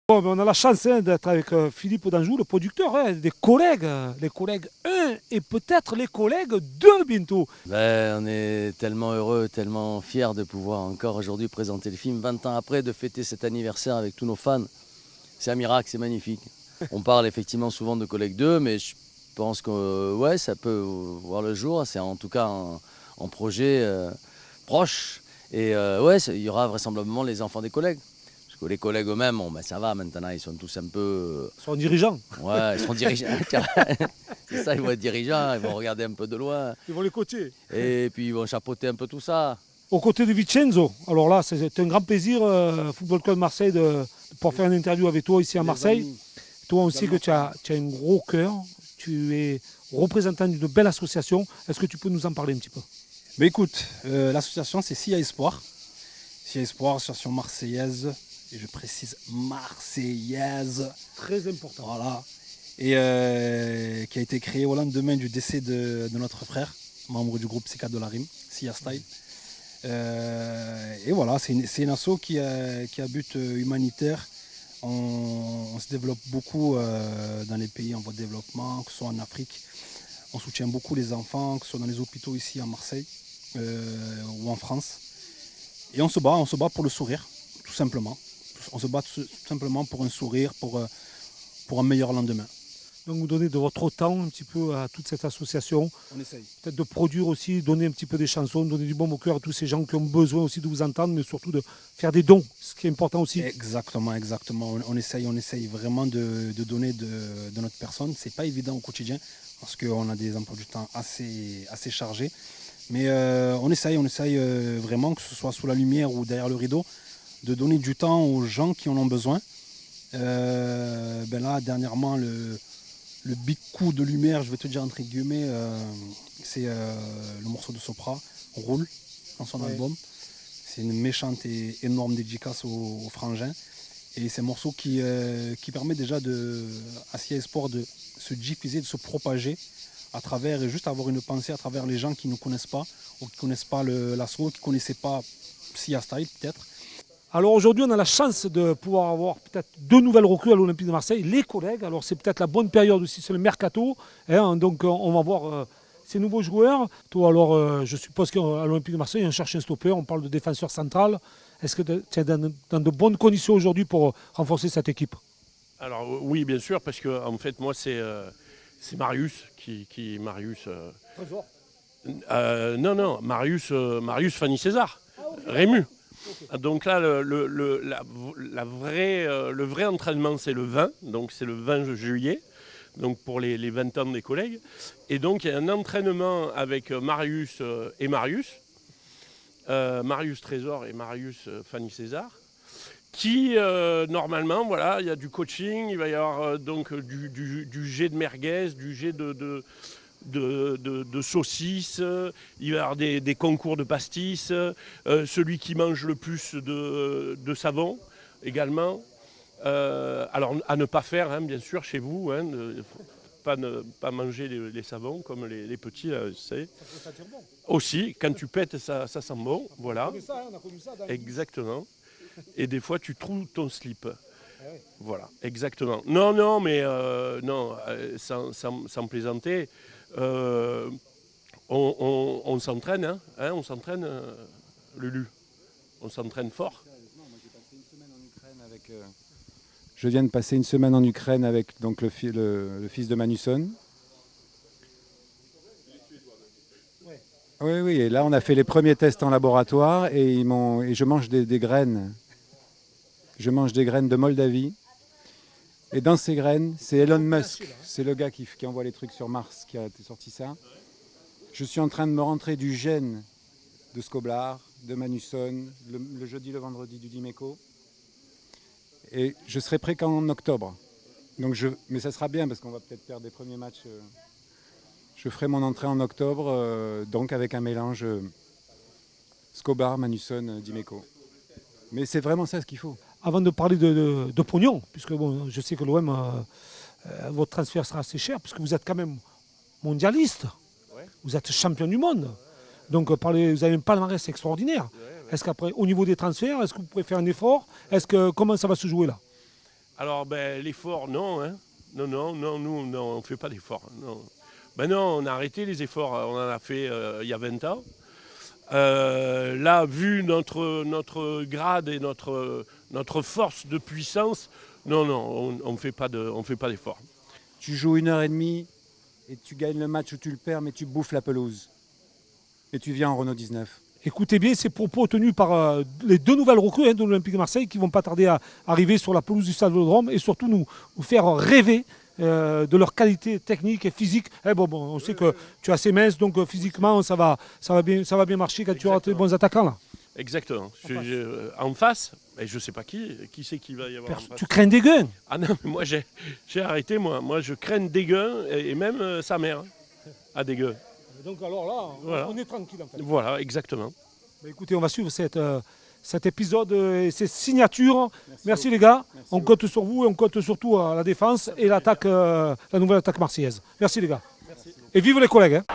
Bon, on a la chance d'être avec Philippe d'Anjou, le producteur, des collègues, les collègues 1 et peut-être les collègues 2 bientôt. On est tellement heureux, tellement fiers de pouvoir encore aujourd'hui présenter le film, 20 ans après, de fêter cet anniversaire avec tous nos fans. C'est un miracle, c'est magnifique. On parle effectivement souvent de collègues 2, mais je pense que ouais, ça peut voir le jour. C'est en tout cas un projet proche. Et ouais, il y aura vraisemblablement les enfants des collègues. Parce que les collègues eux-mêmes, bon, ben ça va maintenant, ils sont tous un peu... Ils sont dirigeants. Ouais, ils sont dirigeants. C'est ça, ils vont être dirigeants, ils vont regarder un peu de loin. Ils vont les coacher. Et puis ils vont chapeauter un peu tout ça. Aux côtés de Vincenzo. Alors là, c'est un grand plaisir, Football Club Marseille, de pouvoir faire une interview avec toi ici à Marseille. Toi, on sait que tu as un gros cœur. Tu es représentant d'une belle association. Est-ce que tu peux nous en parler un petit peu? Ben écoute, l'association c'est SIA Espoir. SIA Espoir, association marseillaise. Et je précise marseillaise. Très important. Voilà. Et qui a été créée au lendemain du décès de notre frère, membre du groupe C4 de la Rime, SIA Style. Et voilà, c'est une asso qui a but humanitaire. On se développe beaucoup dans les pays en voie de développement, que ce soit en Afrique. On soutient beaucoup les enfants, que ce soit dans les hôpitaux ici à Marseille ou en France. Et on se bat pour le sourire, tout simplement. On se bat tout simplement pour un sourire, pour un meilleur lendemain. Donc vous donnez de votre temps un petit peu à toute cette association. On essaye. Peut-être de produire aussi, donner un petit peu des chansons, donner du baume au cœur à tous ces gens qui ont besoin aussi de vous entendre, mais surtout de faire des dons, ce qui est important aussi. Exactement. On essaye vraiment de donner de notre personne. C'est pas évident au quotidien parce qu'on a des emplois du temps assez chargés. Mais on essaye vraiment, que ce soit sous la lumière ou derrière le rideau, de donner du temps aux gens qui en ont besoin. Là, dernièrement, le big coup de lumière, je vais te dire entre guillemets, c'est le morceau de Sopra, Roule, dans son album. C'est une méchante et énorme dédicace au frangin. Et c'est un morceau qui permet déjà à SIA Espoir de se diffuser, de se propager à travers, et juste avoir une pensée à travers les gens qui ne connaissent pas, ou qui ne connaissent pas l'assaut, qui ne connaissaient pas SIA Style peut-être. Alors aujourd'hui, on a la chance de pouvoir avoir peut-être 2 nouvelles recrues à l'Olympique de Marseille, les collègues. Alors c'est peut-être la bonne période aussi, c'est le mercato. Donc on va voir ces nouveaux joueurs. Toi, alors, je suppose qu'à l'Olympique de Marseille, on cherche un stopper, on parle de défenseur central. Est-ce que tu es dans de bonnes conditions aujourd'hui pour renforcer cette équipe? Alors oui, bien sûr, parce que en fait, moi, c'est Marius Marius. Non, Marius Fanny César, Rému. Okay. Donc là, le vrai entraînement, c'est le 20, donc c'est le 20 juillet, donc pour les 20 ans des collègues. Et donc il y a un entraînement avec Marius et Marius Trésor et Marius Fanny César, qui normalement, voilà, il y a du coaching, il va y avoir donc du jet de merguez, du jet de saucisses, il va y avoir des concours de pastis, celui qui mange le plus de savon également. Alors à ne pas faire, hein, bien sûr, chez vous, hein, pas manger les savons comme les petits, là, ça peut sentir bon. Aussi, quand tu pètes, ça sent bon, voilà. On a connu ça dans exactement. Et des fois, tu trouves ton slip. Voilà, exactement. Non, mais sans plaisanter. On s'entraîne, hein, on s'entraîne, Lulu. On s'entraîne fort. Je viens de passer une semaine en Ukraine avec donc, le fils de Manusson. Oui, et là on a fait les premiers tests en laboratoire et je mange des graines. Je mange des graines de Moldavie. Et dans ces graines, c'est Elon Musk, c'est le gars qui envoie les trucs sur Mars qui a sorti ça. Je suis en train de me rentrer du gène de Skoblar, de Manusson, le jeudi, le vendredi du Dimeco. Et je serai prêt qu'en octobre. Mais ça sera bien parce qu'on va peut-être perdre des premiers matchs. Je ferai mon entrée en octobre, donc avec un mélange Skoblar, Manusson, Dimeco. Mais c'est vraiment ça ce qu'il faut. Avant de parler de pognon, puisque bon, je sais que l'OM, votre transfert sera assez cher, puisque vous êtes quand même mondialiste, vous êtes champion du monde. Donc vous avez un palmarès extraordinaire. Est-ce qu'après, au niveau des transferts, est-ce que vous pouvez faire un effort? Comment ça va se jouer là? Alors, l'effort, non. Hein. Non, nous, non, on ne fait pas d'effort. Non. Non, on a arrêté les efforts. On en a fait il y a 20 ans. Là, vu notre grade et notre force de puissance, non, on ne fait pas d'effort. Tu joues 1h30 et tu gagnes le match ou tu le perds, mais tu bouffes la pelouse. Et tu viens en Renault 19. Écoutez bien ces propos tenus par les 2 nouvelles recrues de l'Olympique de Marseille qui vont pas tarder à arriver sur la pelouse du Stade Vélodrome et surtout nous faire rêver de leur qualité technique et physique. On sait que tu es assez mince, donc physiquement ça va bien marcher quand tu auras tes bons attaquants là. Exactement. En face, je ne sais pas qui c'est qui va y avoir en face. Tu crains des gains. Ah non, mais moi j'ai arrêté, moi je crains Déguin et même sa mère à Déguin. Donc alors là, Voilà. on est tranquille en fait. Voilà, exactement. Écoutez, on va suivre cet épisode et ses signatures. Merci les gars. Merci. On compte sur vous et on compte surtout à la défense et l'attaque, la nouvelle attaque marseillaise. Merci les gars. Merci. Et vive les collègues. Hein.